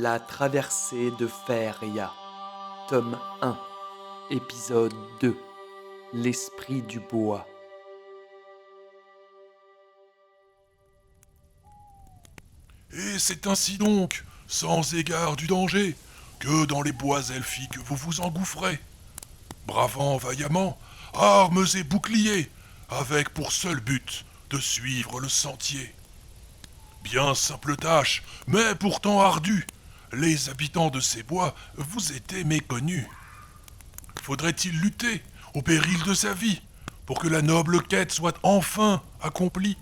La traversée de Feria, tome 1, épisode 2, l'esprit du bois. Et c'est ainsi donc, sans égard du danger, que dans les bois elfiques vous vous engouffrez, bravant vaillamment armes et boucliers, avec pour seul but de suivre le sentier. Bien simple tâche, mais pourtant ardue, les habitants de ces bois vous étaient méconnus. Faudrait-il lutter, au péril de sa vie, pour que la noble quête soit enfin accomplie?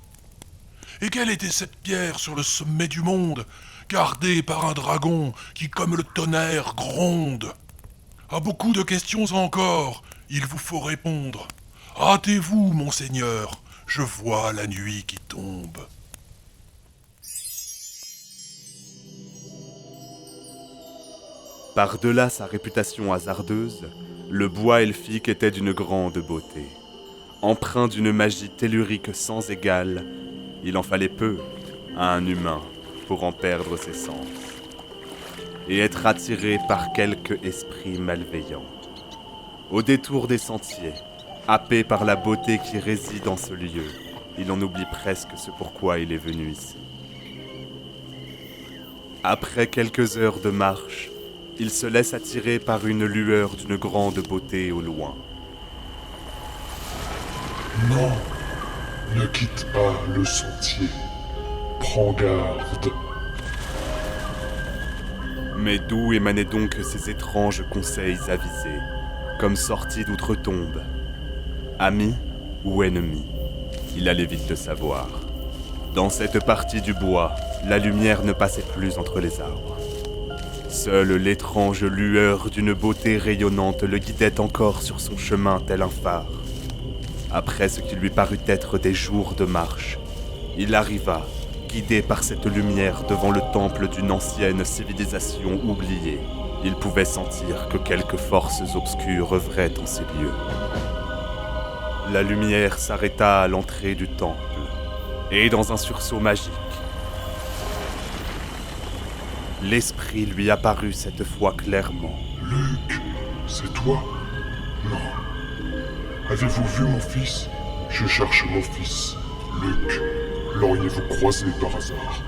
Et quelle était cette pierre sur le sommet du monde, gardée par un dragon qui, comme le tonnerre, gronde? À beaucoup de questions encore, il vous faut répondre. Hâtez-vous, monseigneur, je vois la nuit qui tombe. Par-delà sa réputation hasardeuse, le bois elfique était d'une grande beauté. Empreint d'une magie tellurique sans égale, il en fallait peu à un humain pour en perdre ses sens et être attiré par quelque esprit malveillant. Au détour des sentiers, happé par la beauté qui réside en ce lieu, il en oublie presque ce pourquoi il est venu ici. Après quelques heures de marche, il se laisse attirer par une lueur d'une grande beauté au loin. Non, ne quitte pas le sentier. Prends garde. Mais d'où émanaient donc ces étranges conseils avisés, comme sortis d'outre-tombe? Amis ou ennemis? Il allait vite le savoir. Dans cette partie du bois, la lumière ne passait plus entre les arbres. Seule l'étrange lueur d'une beauté rayonnante le guidait encore sur son chemin tel un phare. Après ce qui lui parut être des jours de marche, il arriva, guidé par cette lumière devant le temple d'une ancienne civilisation oubliée. Il pouvait sentir que quelques forces obscures œuvraient en ces lieux. La lumière s'arrêta à l'entrée du temple, et dans un sursaut magique, l'esprit lui apparut cette fois clairement. Luc, c'est toi? Non. Avez-vous vu mon fils? Je cherche mon fils. Luc, l'auriez-vous croisé par hasard?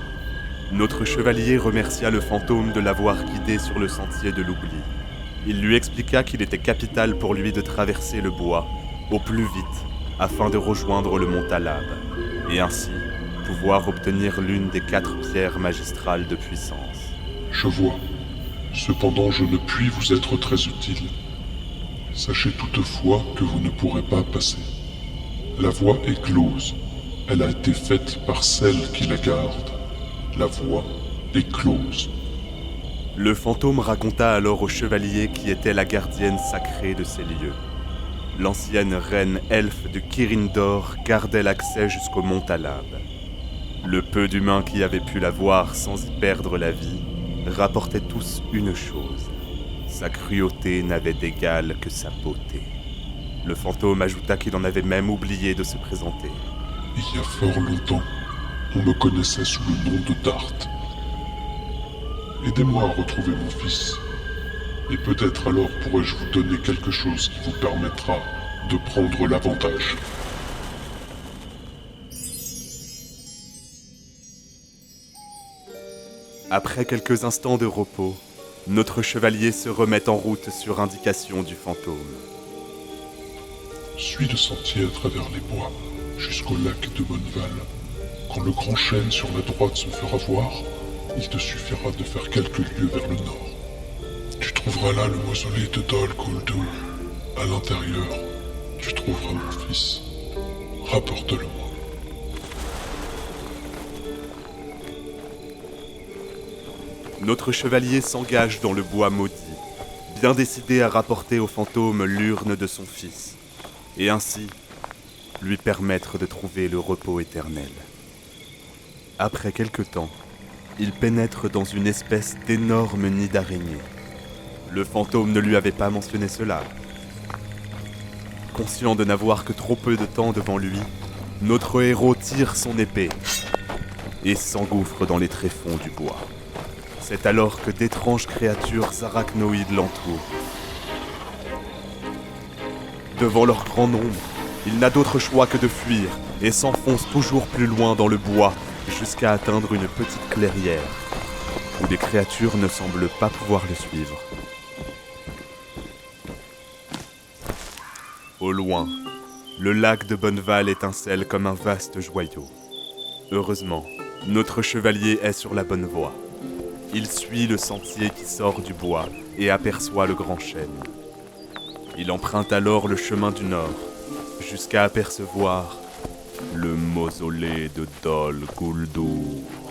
Notre chevalier remercia le fantôme de l'avoir guidé sur le sentier de l'oubli. Il lui expliqua qu'il était capital pour lui de traverser le bois, au plus vite, afin de rejoindre le mont Talab, et ainsi pouvoir obtenir l'une des 4 pierres magistrales de puissance. Je vois. Cependant, je ne puis vous être très utile. Sachez toutefois que vous ne pourrez pas passer. La voie est close. Elle a été faite par celle qui la garde. La voie est close. Le fantôme raconta alors au chevalier qui était la gardienne sacrée de ces lieux. L'ancienne reine elfe de Kirindor gardait l'accès jusqu'au mont Talab. Le peu d'humains qui avaient pu la voir sans y perdre la vie rapportaient tous une chose. Sa cruauté n'avait d'égal que sa beauté. Le fantôme ajouta qu'il en avait même oublié de se présenter. Il y a fort longtemps, on me connaissait sous le nom de Dart. Aidez-moi à retrouver mon fils. Et peut-être alors pourrais-je vous donner quelque chose qui vous permettra de prendre l'avantage. Après quelques instants de repos, notre chevalier se remet en route sur indication du fantôme. Suis le sentier à travers les bois, jusqu'au lac de Bonneval. Quand le grand chêne sur la droite se fera voir, il te suffira de faire quelques lieues vers le nord. Tu trouveras là le mausolée de Dol Guldur. À l'intérieur, tu trouveras mon fils. Rapporte-le-moi. Notre chevalier s'engage dans le bois maudit, bien décidé à rapporter au fantôme l'urne de son fils, et ainsi lui permettre de trouver le repos éternel. Après quelque temps, il pénètre dans une espèce d'énorme nid d'araignée. Le fantôme ne lui avait pas mentionné cela. Conscient de n'avoir que trop peu de temps devant lui, notre héros tire son épée et s'engouffre dans les tréfonds du bois. C'est alors que d'étranges créatures arachnoïdes l'entourent. Devant leur grand nombre, il n'a d'autre choix que de fuir et s'enfonce toujours plus loin dans le bois jusqu'à atteindre une petite clairière où les créatures ne semblent pas pouvoir le suivre. Au loin, le lac de Bonneval étincelle comme un vaste joyau. Heureusement, notre chevalier est sur la bonne voie. Il suit le sentier qui sort du bois et aperçoit le grand chêne. Il emprunte alors le chemin du nord, jusqu'à apercevoir le mausolée de Dol Guldur.